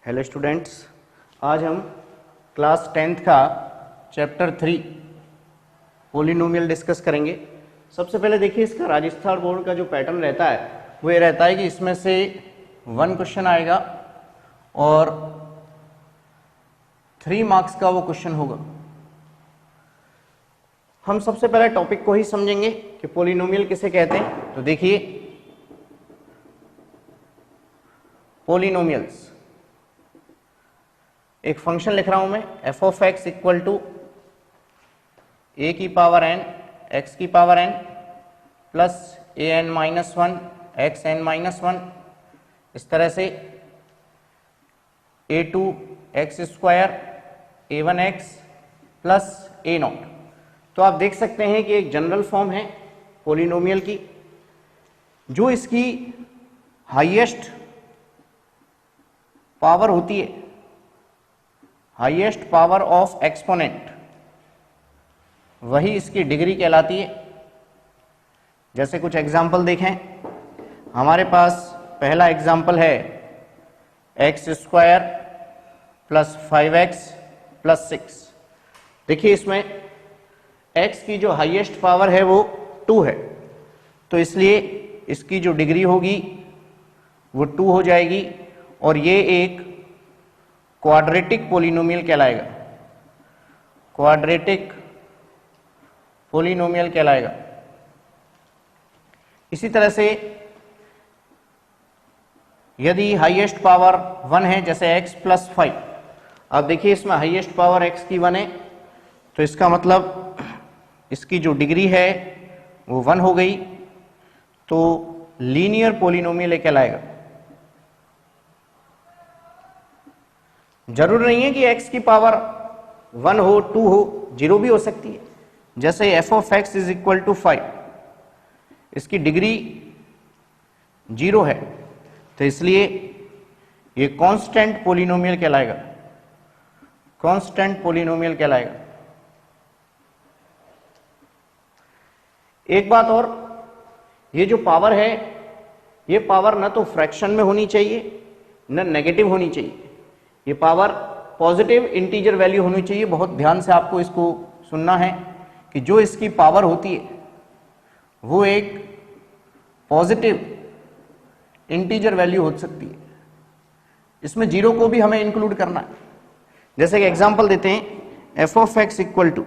Hello students, आज हम class 10th का चैप्टर 3 पोलिनोमियल डिस्कस करेंगे। सबसे पहले देखिए, इसका राजस्थान बोर्ड का जो पैटर्न रहता है वो ये रहता है कि इसमें से 1 क्वेश्चन आएगा और 3 मार्क्स का वो क्वेश्चन होगा। हम सबसे पहले टॉपिक को ही समझेंगे कि पोलिनोमियल किसे कहते हैं। तो देखिए, पोलिनोमियल्स, एक फंक्शन लिख रहा हूं मैं, f of x equal to a की पावर एन एक्स की power n plus a n minus one x n minus one, इस तरह से a two x square a one x plus a naught. तो आप देख सकते हैं कि एक जनरल फॉर्म है पोलिनोमियल की, जो इसकी हाईएस्ट पावर होती है, हाईएस्ट पावर ऑफ एक्सपोनेंट, वही इसकी डिग्री कहलाती है। जैसे कुछ एग्जाम्पल देखें, हमारे पास पहला एग्जाम्पल है x square plus 5x plus 6। देखिए, इसमें x की जो हाईएस्ट पावर है वो 2 है, तो इसलिए इसकी जो डिग्री होगी वो 2 हो जाएगी और ये एक क्वाड्रेटिक पोलिनोमियल कहलाएगा, क्वाड्रेटिक पोलिनोमियल कहलाएगा। इसी तरह से यदि हाईएस्ट पावर 1 है, जैसे x प्लस 5, अब देखिए इसमें हाईएस्ट पावर x की 1 है, तो इसका मतलब इसकी जो डिग्री है वो 1 हो गई, तो लीनियर पोलिनोमियल कहलाएगा। जरूर नहीं है कि x की पावर 1 हो, 2 हो, 0 भी हो सकती है। जैसे f of x is equal to 5, इसकी डिग्री 0 है, तो इसलिए ये कांस्टेंट पोलिनोमियल कहलाएगा, कांस्टेंट पोलिनोमियल कहलाएगा। एक बात और, ये जो पावर है, ये पावर न तो फ्रैक्शन में होनी चाहिए न नेगेटिव होनी चाहिए, ये पावर पॉजिटिव इंटीजर वैल्यू होनी चाहिए। बहुत ध्यान से आपको इसको सुनना है कि जो इसकी पावर होती है वो एक पॉजिटिव इंटीजर वैल्यू हो सकती है, इसमें 0 को भी हमें इंक्लूड करना है। जैसे कि एग्जांपल देते हैं, f of x equal to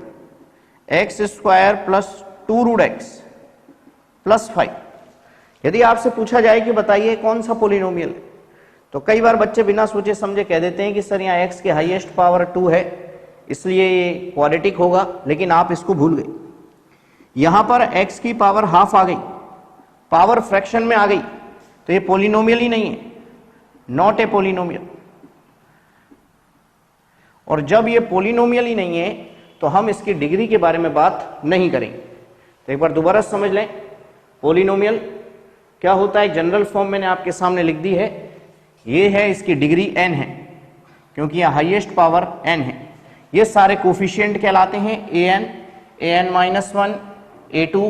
x square plus 2 root x plus 5। यदि आपसे पूछा जाए कि बताइए कौन सा पोलिनोमियल है, तो कई बार बच्चे बिना सोचे समझे कह देते हैं कि सर यहाँ x की हाईएस्ट पावर 2 है इसलिए ये क्वाड्रेटिक होगा, लेकिन आप इसको भूल गए। यहां पर x की पावर हाफ आ गई, पावर फ्रैक्शन में आ गई, तो ये पोलिनोमियल ही नहीं है, नॉट ए पोलिनोमियल। और जब ये पोलिनोमियल ही नहीं है तो हम इसकी डिग्री के बारे में बात नहीं करेंगे। तो एक बार दोबारा समझ लें, पोलिनोमियल क्या होता है, जनरल फॉर्म मैंने आपके सामने लिख दी है। ये है, इसकी डिग्री n है, क्योंकि यहाँ हाईएस्ट पावर n है। ये सारे कोफिशिएंट कहलाते हैं, an minus 1, a2,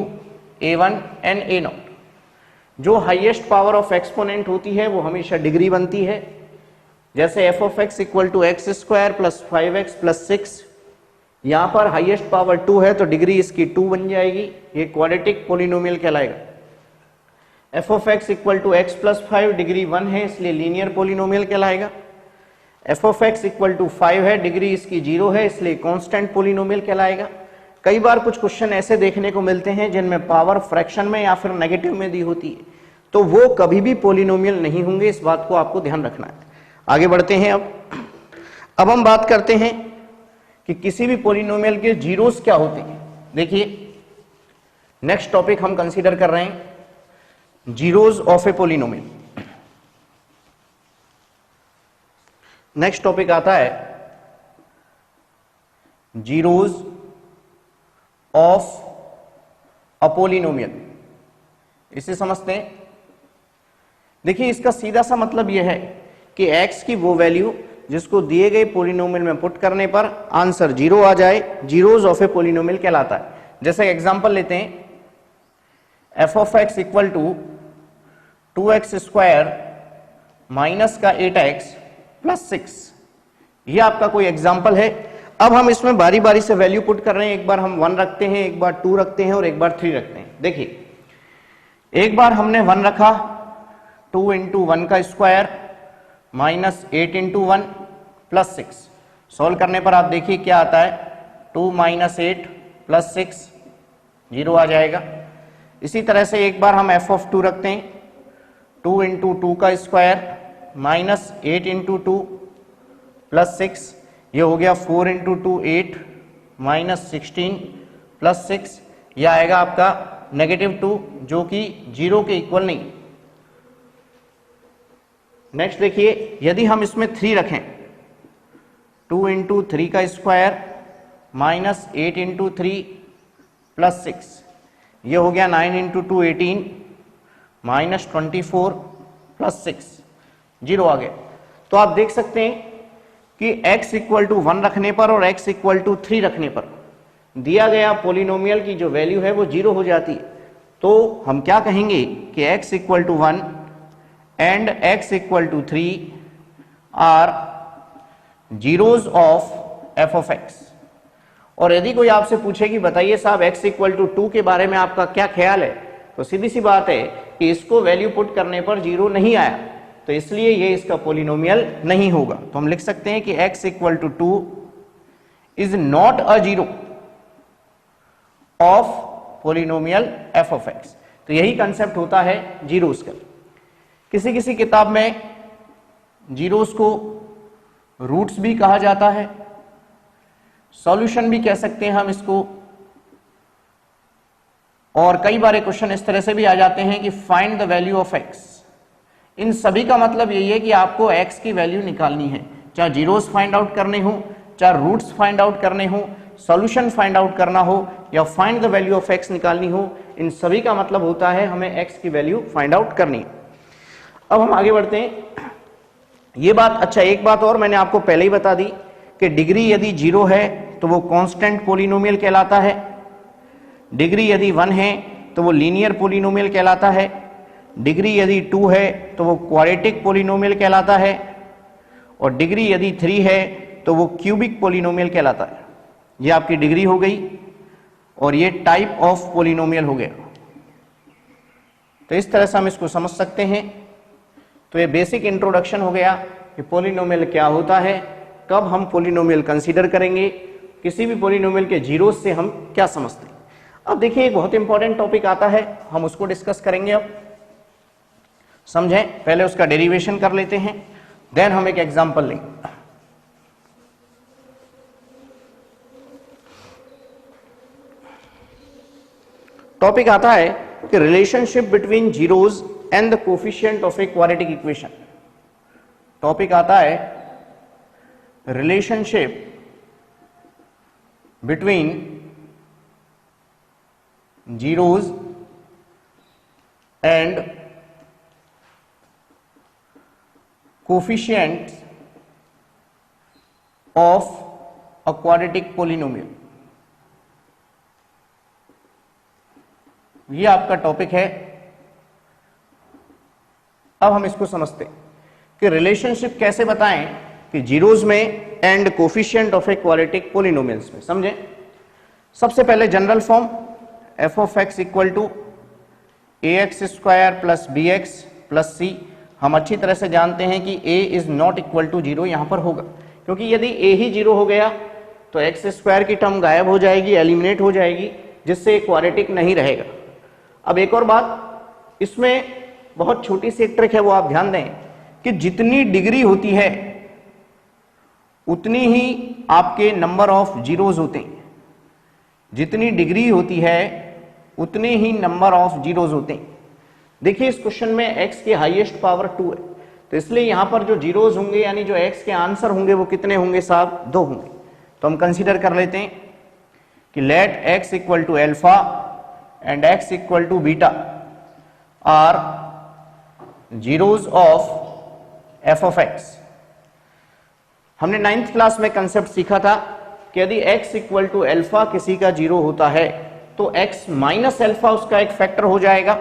a1 and a0। जो हाईएस्ट पावर ऑफ एक्सपोनेंट होती है वो हमेशा डिग्री बनती है। जैसे f of x equal to x square plus 5x plus 6, यहाँ पर हाईएस्ट पावर 2 है तो डिग्री इसकी 2 बन जाएगी, ये क्वाड्रेटिक पोलिनोमियल कहलाएगा। F of x equal to x plus 5, degree 1 है इसलिए लीनियर पोलिनोमियल कहलाएगा। F of x equal to 5 है, डिग्री इसकी 0 है इसलिए कांस्टेंट पोलिनोमियल कहलाएगा। कई बार कुछ क्वेश्चन ऐसे देखने को मिलते हैं जिनमें पावर फ्रैक्शन में या फिर नेगेटिव में दी होती है, तो वो कभी भी पोलिनोमियल नहीं होंगे, इस बात को आपको ध्यान रखना है। आगे बढ़ते हैं। अब हम बात करते हैं कि किसी भी पोलिनोमियल के जीरोस क्या होते हैं। देखिए, नेक्स्ट टॉपिक हम कंसीडर कर रहे हैं zeros of A polynomial. Next topic आता है जीरोस ऑफ अ पोलिनोमियल। इसे समझते हैं। देखिए, इसका सीधा सा मतलब यह है कि x की वो वैल्यू जिसको दिए गए पोलिनोमियल में पुट करने पर आंसर 0 आ जाए, जीरोस ऑफ ए पोलिनोमियल कहलाता है। जैसे एग्जांपल लेते हैं, f of x equal to 2x square minus का 8x प्लस 6। ये आपका कोई एग्जाम्पल है। अब हम इसमें बारी बारी से वैल्यू पुट कर रहे हैं। एक बार हम 1 रखते हैं, एक बार 2 रखते हैं और एक बार 3 रखते हैं। देखिए, एक बार हमने 1 रखा, 2 इंटू 1 का square minus 8 into 1 plus 6। Solve करने पर आप देखिए क्या आता है, 2 माइनस 8 प्लस 6, 0 आ जाएगा। इसी तरह से एक बार हम f ऑफ 2 रखते हैं, 2 इंटू 2 का स्क्वायर माइनस 8 इंटू 2 प्लस 6, ये हो गया 4 इंटू 2 8 माइनस 16 प्लस 6, यह आएगा आपका -2 जो कि 0 के इक्वल नहीं। नेक्स्ट देखिए, यदि हम इसमें 3 रखें, 2 इंटू 3 का स्क्वायर माइनस 8 इंटू 3 प्लस 6, ये हो गया 9 इंटू 2 18 माइनस 24 प्लस 6, 0 आ गया। तो आप देख सकते हैं कि x इक्वल टू 1 रखने पर और x इक्वल टू 3 रखने पर दिया गया पोलिनोमियल की जो वैल्यू है वो 0 हो जाती है। तो हम क्या कहेंगे कि x equal to 1 and x equal to 3 are zeros of f of x। और यदि कोई आपसे पूछे कि बताइए साहब x इक्वल टू 2 के बारे में आपका क्या ख्याल है, तो सीधी सी बात है कि इसको वैल्यू पुट करने पर 0 नहीं आया, तो इसलिए ये इसका पोलिनोमियल नहीं होगा। तो हम लिख सकते हैं कि x equal to 2 is not a zero of polynomial f of x। तो यही कंसेप्ट होता है जीरोस का। किसी किसी किताब में जीरोस को रूट्स भी कहा जाता है, सॉल्यूशन भी कह सकते हैं हम इसको, और कई बार क्वेश्चन इस तरह से भी आ जाते हैं कि find the value of x। इन सभी का मतलब यही है कि आपको x की वैल्यू निकालनी है, चाहे जीरोस फाइंड आउट करने हो, चाहे रूट्स फाइंड आउट करने हो, सॉल्यूशन फाइंड आउट करना हो या find the value of x निकालनी हो। इन सभी का मतलब होता है हमें x की वैल्यू फाइंड आउट करनी है। अब हम आगे बढ़ते हैं। ये बात, अच्छा एक बात और मैंने आपको पहले ही बता दी कि डिग्री यदि 0 है तो वो कांस्टेंट पोलिनोमियल कहलाता है, डिग्री यदि 1 है तो वो लीनियर पोलिनोमियल कहलाता है, डिग्री यदि 2 है तो वो क्वाड्रेटिक पोलिनोमियल कहलाता है, और डिग्री यदि 3 है तो वो क्यूबिक पोलिनोमियल कहलाता है। ये आपकी डिग्री हो गई और ये टाइप ऑफ पोलिनोमियल हो गया। तो इस तरह से हम इसको समझ सकते हैं। तो ये बेसिक इंट्रोडक्शन हो गया कि पोलिनोमियल क्या होता है, कब हम पोलिनोमियल कंसीडर करेंगे, किसी भी पोलिनोमियल के जीरो से हम क्या समझते हैं। अब देखिए एक बहुत इंपॉर्टेंट टॉपिक आता है, हम उसको डिस्कस करेंगे। अब समझें, पहले उसका डेरिवेशन कर लेते हैं, देन हम एक एग्जांपल लेंगे। टॉपिक आता है कि relationship between zeros and the coefficient of a quadratic equation. Topic आता है relationship between zeros and coefficient of a quadratic polynomial. ये आपका टॉपिक है। अब हम इसको समझते हैं कि रिलेशनशिप कैसे बताएं कि जीरोज में and coefficient of a quadratic polynomials में। समझें, सबसे पहले general form f of x equal to ax square plus bx plus c। हम अच्छी तरह से जानते हैं कि a is not equal to 0 यहां पर होगा, क्योंकि यदि a ही 0 हो गया तो x स्क्वायर की टर्म गायब हो जाएगी, एलिमिनेट हो जाएगी, जिससे क्वाड्रेटिक नहीं रहेगा। अब एक और बात, इसमें बहुत छोटी सी एक ट्रिक है, वो आप ध्यान दें कि जितनी डिग्री होती है उतनी ही आपके नंबर ऑफ जीरोज होते हैं। जितनी डिग्री होती है उतने ही नंबर ऑफ जीरोज होते हैं। देखिए इस क्वेश्चन में x की हाईएस्ट पावर 2 है, तो इसलिए यहां पर जो जीरोज होंगे यानी जो x के आंसर होंगे वो कितने होंगे साहब, 2 होंगे। तो हम कंसीडर कर लेते हैं कि let x equal to alpha and x equal to beta are zeros of f of x। हमने 9th क्लास में कंसेप्ट सीखा था कि यदि x इक्वल टू एल्फा किसी का 0 होता है तो x माइनस एल्फा उसका एक फैक्टर हो जाएगा,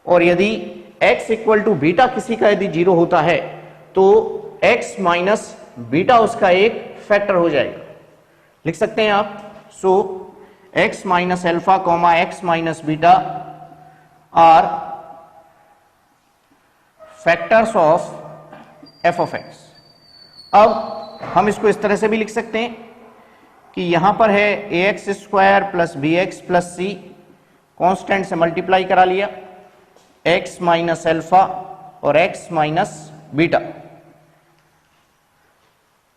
और यदि x इक्वल टू बीटा किसी का यदि 0 होता है तो x माइनस बीटा उसका एक फैक्टर हो जाएगा। लिख सकते हैं आप, so x minus alpha comma x minus beta are factors of f of x। अब हम इसको इस तरह से भी लिख सकते हैं कि यहां पर है ax square plus b x plus c, constant से मल्टीप्लाई करा लिया, x माइनस एल्फा और x माइनस बीटा,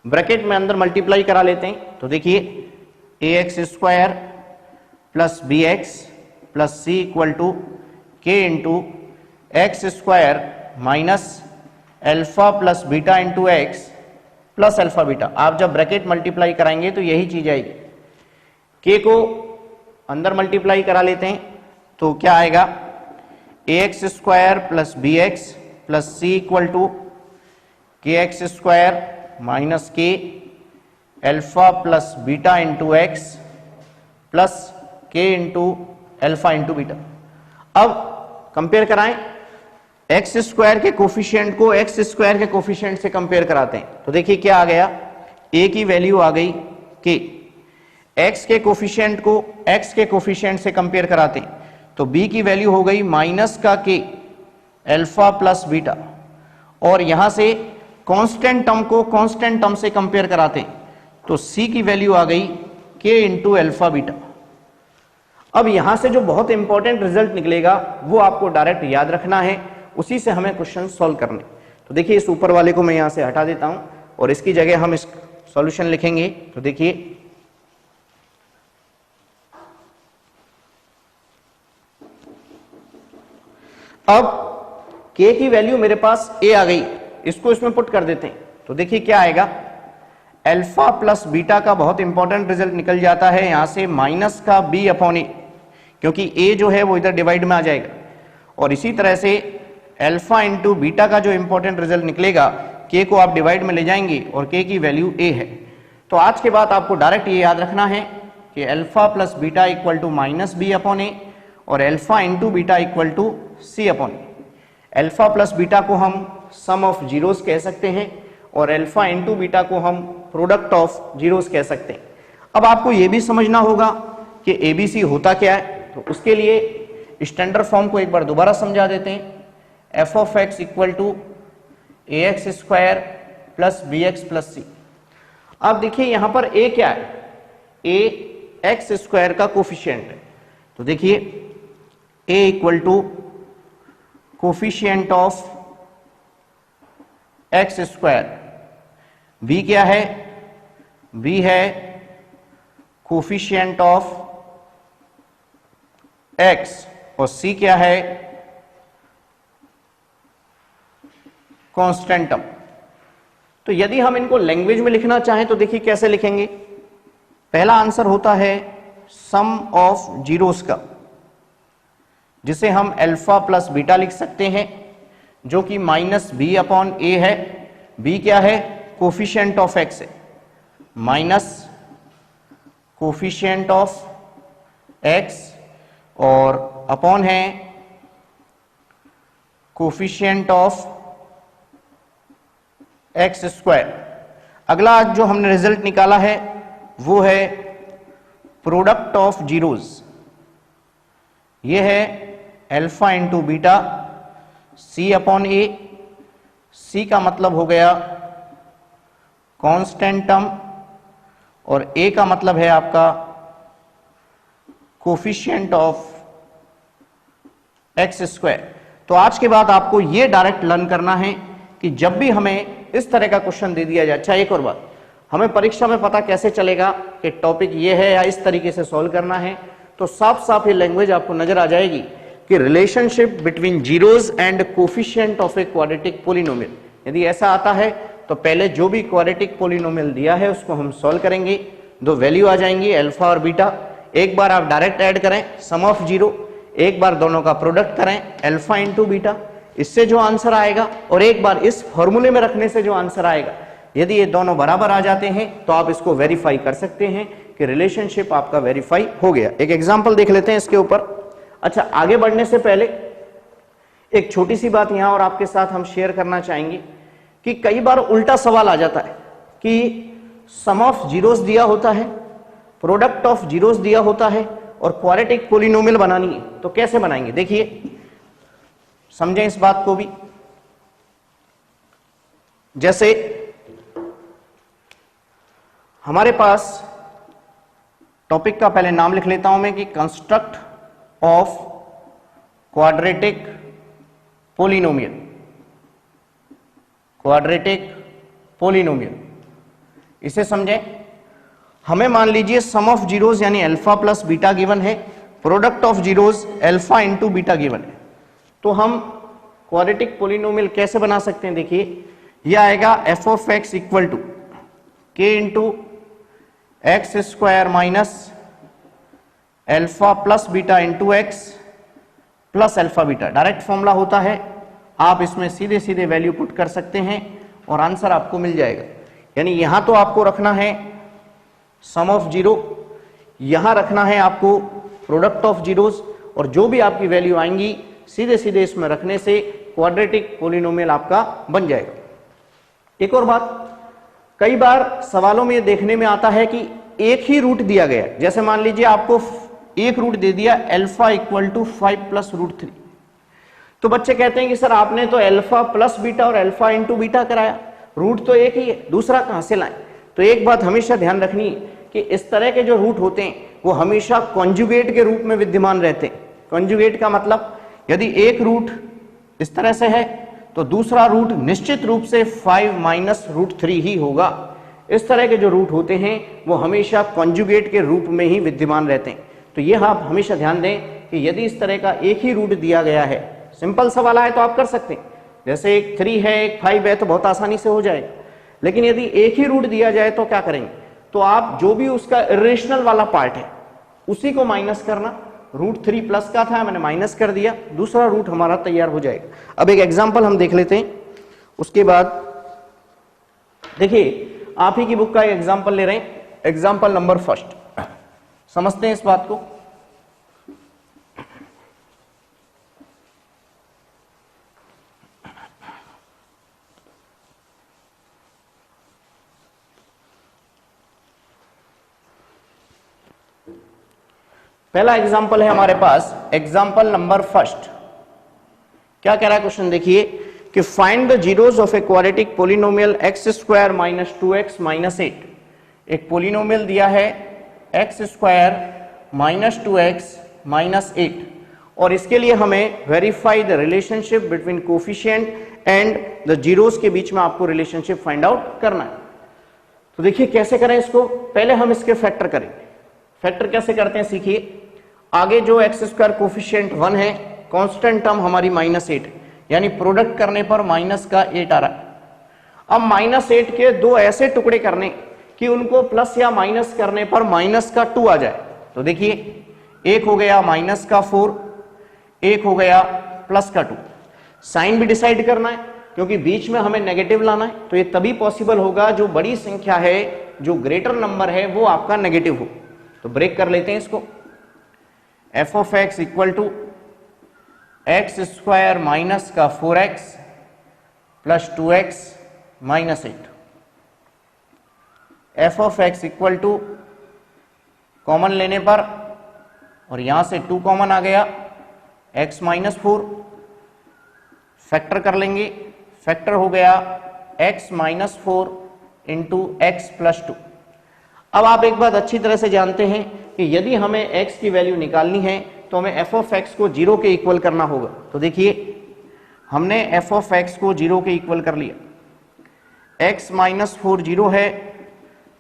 ब्रैकेट में अंदर मल्टीप्लाई करा लेते हैं। तो देखिए ax square plus b x plus c equal to k into x square minus alpha plus beta into x plus alpha beta. आप जब ब्रैकेट मल्टीप्लाई कराएंगे तो यही चीज आएगी। के को अंदर मल्टीप्लाई करा लेते हैं तो क्या आएगा, ax square plus b x plus c equal to k x square minus k alpha plus beta into x plus k into alpha into beta. अब कंपेयर कराएं, एक्स स्क्वायर के कोफिशिएंट को एक्स स्क्वायर के coefficient से compare कराते हैं तो देखिए क्या आ गया, a की वैल्यू आ गई k, x के कोफिशिएंट को x के कोफिशिएंट से कंपेयर कराते हैं तो b की वैल्यू हो गई माइनस का k एल्फा प्लस बीटा, और यहां से कांस्टेंट टर्म को कांस्टेंट टर्म से कंपेयर कराते हैं तो c की वैल्यू आ गई k इंटू एल्फा बीटा। अब यहां से जो बहुत इंपॉर्टेंट रिजल्ट निकलेगा वो आपको डायरेक्ट याद रखना है, उसी से हमें क्वेश्चन सॉल्व करने। तो देखिए इस ऊपर वाले को मैं यहां से हटा देता हूं और इसकी जगह हम इस सॉल्यूशन लिखेंगे। तो देखिए अब k की वैल्यू मेरे पास a आ गई, इसको इसमें पुट कर देते हैं तो देखिए क्या आएगा, अल्फा प्लस बीटा का बहुत इंपॉर्टेंट रिजल्ट निकल जाता है यहां से माइनस का b अपॉन ए, क्योंकि a जो है वो इधर डिवाइड में आ जाएगा, और इसी तरह से अल्फा इंटू बीटा का जो इंपॉर्टेंट रिजल्ट निकलेगा, k को आप डिवाइड में ले जाएंगे और k की वैल्यू a है। तो आज के बाद आपको डायरेक्ट ये याद रखना है कि alpha plus beta equal to minus b upon a और alpha into beta equal to c upon a. Alpha plus beta को हम सम ऑफ जीरोस कह सकते हैं और अल्फा इंटू बीटा को हम प्रोडक्ट ऑफ जीरोस कह सकते हैं। अब आपको यह भी समझना होगा कि एबीसी होता क्या है, तो उसके लिए स्टैंडर्ड फॉर्म को एक बार दोबारा समझा देते हैं। F of x equal to a x square plus b x plus c. अब देखिए यहां पर ए क्या है, ए एक्स स्क्वायर का कोफिशिएंट है, तो देखिए a equal to coefficient of x square, b क्या है, बी है कोफिशिएंट ऑफ एक्स, और सी क्या है, कांस्टेंट टर्म। तो यदि हम इनको लैंग्वेज में लिखना चाहें तो देखिए कैसे लिखेंगे। पहला आंसर होता है सम ऑफ जीरोस का, जिसे हम अल्फा प्लस बीटा लिख सकते हैं, जो कि माइनस बी अपॉन ए है। बी क्या है, कोफिशिएंट ऑफ एक्स है, माइनस कोफिशिएंट ऑफ एक्स, और अपॉन है कोफिशिएंट ऑफ एक्स स्क्वायर। अगला जो हमने रिजल्ट निकाला है वो है प्रोडक्ट ऑफ जीरोस, ये है अल्फा इंटू बीटा सी अपॉन ए। सी का मतलब हो गया कांस्टेंट टर्म और ए का मतलब है आपका कोफिशिएंट ऑफ एक्स स्क्वायर। तो आज के बाद आपको यह डायरेक्ट लर्न करना है कि जब भी हमें इस तरह का क्वेश्चन दे दिया जाए, अच्छा एक और बात, हमें परीक्षा में पता कैसे चलेगा कि टॉपिक ये है या इस तरीके से सॉल्व करना है, तो साफ साफ ये लैंग्वेज आपको नजर आ जाएगी कि relationship between zeros and coefficient of a quadratic polynomial. यदि ऐसा आता है तो पहले जो भी क्वाड्रेटिक पॉलिनोमियल दिया है उसको हम सॉल्व करेंगे, दो वैल्यू आ जाएंगी अल्फा और बीटा, एक बार आप डायरेक्ट ऐड करें सम ऑफ जीरो, एक बार दोनों का प्रोडक्ट करें अल्फा इंटू बीटा, इससे जो आंसर आएगा, और एक बार इस फॉर्मूले में रखने से जो आंसर आएगा, यदि ये दोनों बराबर आ जाते हैं तो आप इसको वेरीफाई कर सकते हैं कि रिलेशनशिप आपका वेरीफाई हो गया। एक एग्जांपल देख लेते हैं इसके ऊपर। अच्छा, आगे बढ़ने से पहले एक छोटी सी बात यहां और आपके साथ हम शेयर करना चाहेंगे। कि कई बार उल्टा सवाल आ जाता है कि सम ऑफ जीरोस दिया होता है, प्रोडक्ट ऑफ जीरोस दिया होता है और क्वाड्रेटिक पोलिनोमियल बनानी है, तो कैसे बनाएंगे? देखिए समझें इस बात को भी। जैसे हमारे पास टॉपिक का पहले नाम लिख लेता हूं मैं कि construct of quadratic polynomial, quadratic polynomial. इसे समझें, हमें मान लीजिए सम ऑफ जीरोस यानी अल्फा प्लस बीटा गिवन है, product of zeros alpha into beta given है, तो हम क्वाड्रेटिक पोलिनोमियल कैसे बना सकते हैं? देखिए यह आएगा f of x equal to k into x square minus alpha plus beta into x plus alpha beta. Direct formula होता है, आप इसमें सीधे सीधे वैल्यू पुट कर सकते हैं और आंसर आपको मिल जाएगा। यानी यहां तो आपको रखना है सम ऑफ जीरो, यहां रखना है आपको प्रोडक्ट ऑफ जीरोस, और जो भी आपकी वैल्यू आएंगी सीधे सीधे इसमें रखने से क्वाड्रेटिक पोलिनोमियल आपका बन जाएगा। एक और बात, कई बार सवालों में देखने में आता है कि एक ही रूट दिया गया, जैसे मान लीजिए आपको एक रूट दे दिया alpha equal to 5 plus root 3, तो बच्चे कहते हैं कि सर आपने तो अल्फा प्लस बीटा और अल्फा इंटू बीटा कराया, रूट तो एक ही है, दूसरा कहां से लाएं? तो एक बात हमेशा ध्यान रखनी है कि इस तरह के जो रूट होते हैं वो हमेशा कॉन्जुगेट के रूप में विद्यमान रहते हैं। कॉन्जुगेट का मतलब यदि एक रूट इस तरह से है तो दूसरा रूट निश्चित रूप से 5 माइनस रूट 3 ही होगा। इस तरह के जो रूट होते हैं वो हमेशा कॉन्जुगेट के रूप में ही विद्यमान रहते हैं। तो ये आप हमेशा ध्यान दें कि यदि इस तरह का एक ही रूट दिया गया है, सिंपल सवाल आए तो आप कर सकते हैं, जैसे एक 3 है एक 5 है तो बहुत आसानी से हो जाएगा। लेकिन यदि एक ही रूट दिया जाए तो क्या करेंगे? तो आप जो भी उसका इरेशनल वाला पार्ट है उसी को माइनस करना। रूट 3 प्लस का था, मैंने माइनस कर दिया, दूसरा रूट हमारा तैयार हो जाएगा। अब एक एग्जांपल हम देख लेते हैं, उसके बाद देखिए आप ही की बुक का एक एग्जांपल ले रहे हैं, एग्जांपल नंबर फर्स्ट, समझते हैं इस बात को। पहला एग्जाम्पल है हमारे पास, एग्जाम्पल नंबर फर्स्ट। क्या कह रहा है क्वेश्चन? देखिए कि find the zeros of a quadratic polynomial x square minus 2x minus 8। एक पोलिनोमियल दिया है x square minus 2x minus 8, और इसके लिए हमें verify the relationship between coefficient and the zeros के बीच में आपको रिलेशनशिप फाइंड आउट करना है। तो देखिए कैसे करें इसको, पहले हम इसके फैक्टर करेंगे। फैक्टर कैसे करते हैं सीखिए। आगे जो एक्स स्क्वायर कोफिशिएंट 1 है, कांस्टेंट टर्म हमारी माइनस 8 है, यानी प्रोडक्ट करने पर माइनस का 8 आ रहा है। अब माइनस 8 के दो ऐसे टुकड़े करने कि उनको प्लस या माइनस करने पर माइनस का 2 आ जाए। तो देखिए एक हो गया माइनस का 4, एक हो गया प्लस का 2। साइन भी डिसाइड करना है क्योंकि बीच में हमें नेगेटिव लाना है, तो ये तभी पॉसिबल होगा जो बड़ी संख्या है, जो ग्रेटर नंबर है वो आपका नेगेटिव हो। तो ब्रेक कर लेते हैं इसको। F of x equal to x square minus का 4x plus 2x minus 8। F of x equal to common लेने पर, और यहां से 2 कॉमन आ गया, x माइनस 4, फैक्टर कर लेंगे, फैक्टर हो गया x minus 4 into x plus 2। अब आप एक बात अच्छी तरह से जानते हैं कि यदि हमें x की वैल्यू निकालनी है तो हमें f ऑफ x को 0 के इक्वल करना होगा। तो देखिए हमने f ऑफ x को 0 के इक्वल कर लिया। x माइनस 4 0 है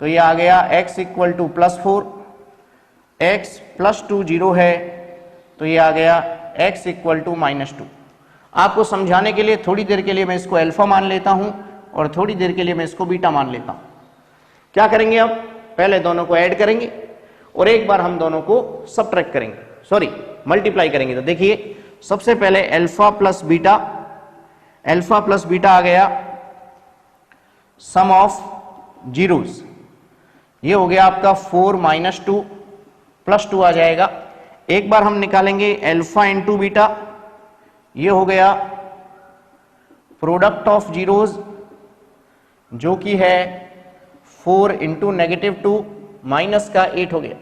तो ये आ गया x equal two plus 4, x plus 2 0 है तो ये आ गया x इक्वल टू माइनस 2। आपको समझाने के लिए थोड़ी देर के लिए मैं इसको अल्फा मान लेता हूं और थोड़ी देर के लिए मैं इसको बीटा मान लेता हूं। क्या करेंगे? अब पहले दोनों को ऐड करेंगे और एक बार हम दोनों को सबट्रैक्ट करेंगे, सॉरी मल्टीप्लाई करेंगे। तो देखिए सबसे पहले alpha plus beta, alpha plus beta आ गया सम ऑफ जीरोस, ये हो गया आपका 4 माइनस 2 प्लस 2 आ जाएगा। एक बार हम निकालेंगे अल्फा इंटू बीटा, ये हो गया प्रोडक्ट ऑफ जीरोस जो कि है 4 इंटू -2 माइनस का 8 हो गया।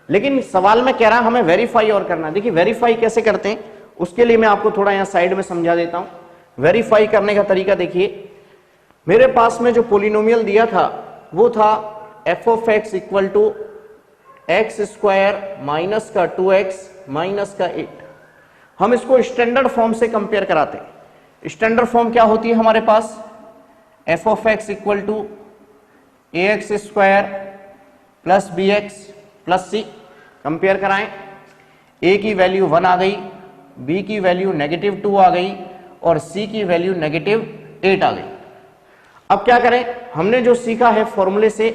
लेकिन सवाल में कह रहा हमें वेरीफाई और करना। देखिए वेरीफाई कैसे करते हैं, उसके लिए मैं आपको थोड़ा यहां साइड में समझा देता हूं। वेरीफाई करने का तरीका देखिए, मेरे पास में जो पोलिनोमियल दिया था वो था f of x equal to x square minus का 2x माइनस का 8। हम इसको स्टैंडर्ड फॉर्म से कंपेयर कराते हैं। स्टैंडर्ड फॉर्म क्या होती है हमारे पास, f of x equal to ax square plus bx plus c। Compare कराएं, a की वैल्यू 1 आ गई, b की वैल्यू -2 आ गई और c की वैल्यू -8 आ गई। अब क्या करें, हमने जो सीखा है फॉर्मूले से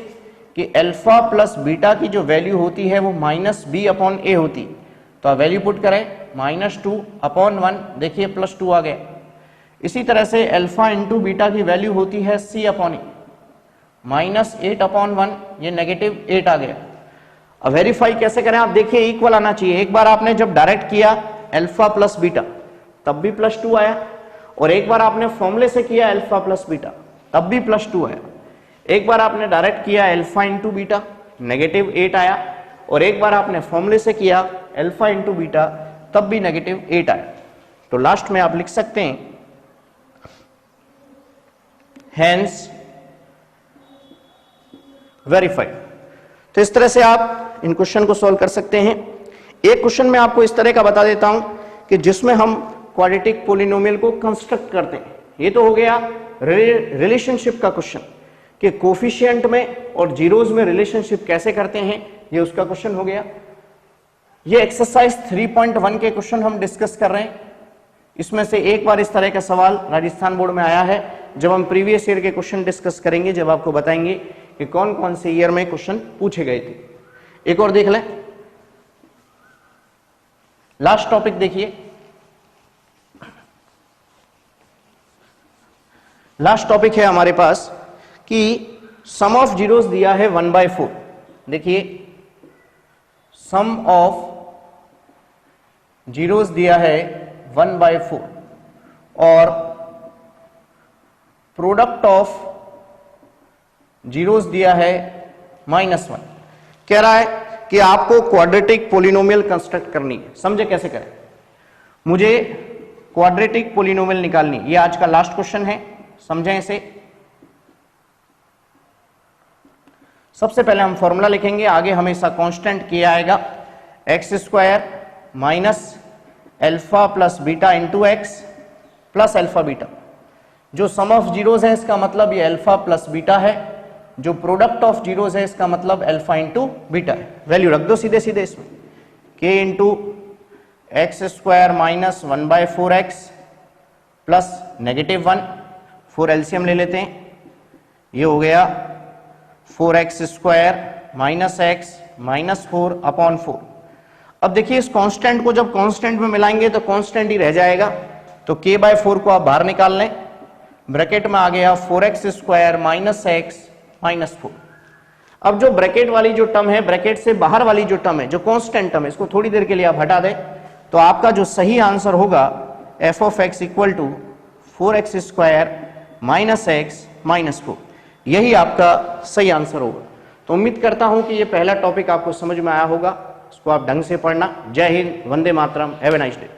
कि अल्फा प्लस बीटा की जो वैल्यू होती है वो -b/a होती, तो आप वैल्यू पुट करें -2/1, देखिए +2 आ गया। इसी तरह से अल्फा इंटू बीटा की वैल्यू होती है c/e, -8/1, ये -8 आ गया। अब वेरीफाई कैसे करें, आप देखिए इक्वल आना चाहिए। एक बार आपने जब डायरेक्ट किया अल्फा प्लस बीटा तब भी +2 आया, और एक बार आपने फॉर्मूले से किया अल्फा प्लस बीटा तब भी +2 आया। एक बार आपने डायरेक्ट किया अल्फा इंटू बीटा -8 आया, और एक बार आपने फॉर्मूले से किया अल्फा इंटू बीटा तब भी -8 आया। तो लास्ट में आप लिख सकते हैं हेंस वेरीफाइड। तो इस तरह से आप इन क्वेश्चन को सॉल्व कर सकते हैं। एक क्वेश्चन में आपको इस तरह का बता देता हूं कि जिसमें हम क्वाड्रेटिक पोलिनोमियल को कंस्ट्रक्ट करते हैं। ये तो हो गया रिलेशनशिप का क्वेश्चन कि कोफिशिएंट में और जीरोज में रिलेशनशिप कैसे करते हैं, ये उसका क्वेश्चन हो गया। ये एक्सरसाइज 3.1 के क्वेश्चन हम डिस्कस कर रहे हैं। इसमें से एक बार इस तरह का सवाल राजस्थान बोर्ड में आया है। जब हम प्रीवियस ईयर के क्वेश्चन डिस्कस करेंगे, जब आपको बताएंगे कि कौन कौन से ईयर में क्वेश्चन पूछे गए थे। एक और देख लें, लास्ट टॉपिक देखिए। लास्ट टॉपिक है हमारे पास कि सम ऑफ जीरोस दिया है 1/4। देखिए सम ऑफ जीरोस दिया है 1/4 और प्रोडक्ट ऑफ जीरोस दिया है -1। कह रहा है कि आपको क्वाड्रेटिक पोलिनोमियल कंस्ट्रक्ट करनी है। समझे कैसे करें, मुझे क्वाड्रेटिक पोलिनोमियल निकालनी। ये आज का लास्ट क्वेश्चन है, समझें इसे। सबसे पहले हम फॉर्मूला लिखेंगे, आगे हमेशा कांस्टेंट किया आएगा x square minus alpha plus beta into x plus alpha beta. जो सम ऑफ जीरोस है इसका मतलब ये अल्फा प्लस बीटा है, जो प्रोडक्ट ऑफ जीरोस है इसका मतलब अल्फा इंटू बीटा है। वैल्यू रख दो सीधे सीधे इसमें, k into x square minus 1/4x plus -1, 4 LCM ले लेते हैं, ये हो गया 4x square minus x minus 4/4। अब देखिए इस कांस्टेंट को जब कांस्टेंट में मिलाएंगे तो कांस्टेंट ही रह जाएगा, तो k/4 को आप बाहर निकाल लें। ब्रैकेट में आ गया 4x square minus x minus 4। अब जो ब्रैकेट वाली जो टर्म है, ब्रैकेट से बाहर वाली जो टर्म है, जो कांस्टेंट टर्म है, इसको थोड़ी देर के लिए आप हटा दें, तो आपका जो सही आंसर होगा f of x equal to 4x square minus x minus 4। यही आपका सही आंसर होगा। तो उम्मीद करता हूं कि ये पहला टॉपिक आपको समझ में आया होगा। इसको आप ढंग से पढ़ना। जय Hind, Vande Mataram, have a nice day.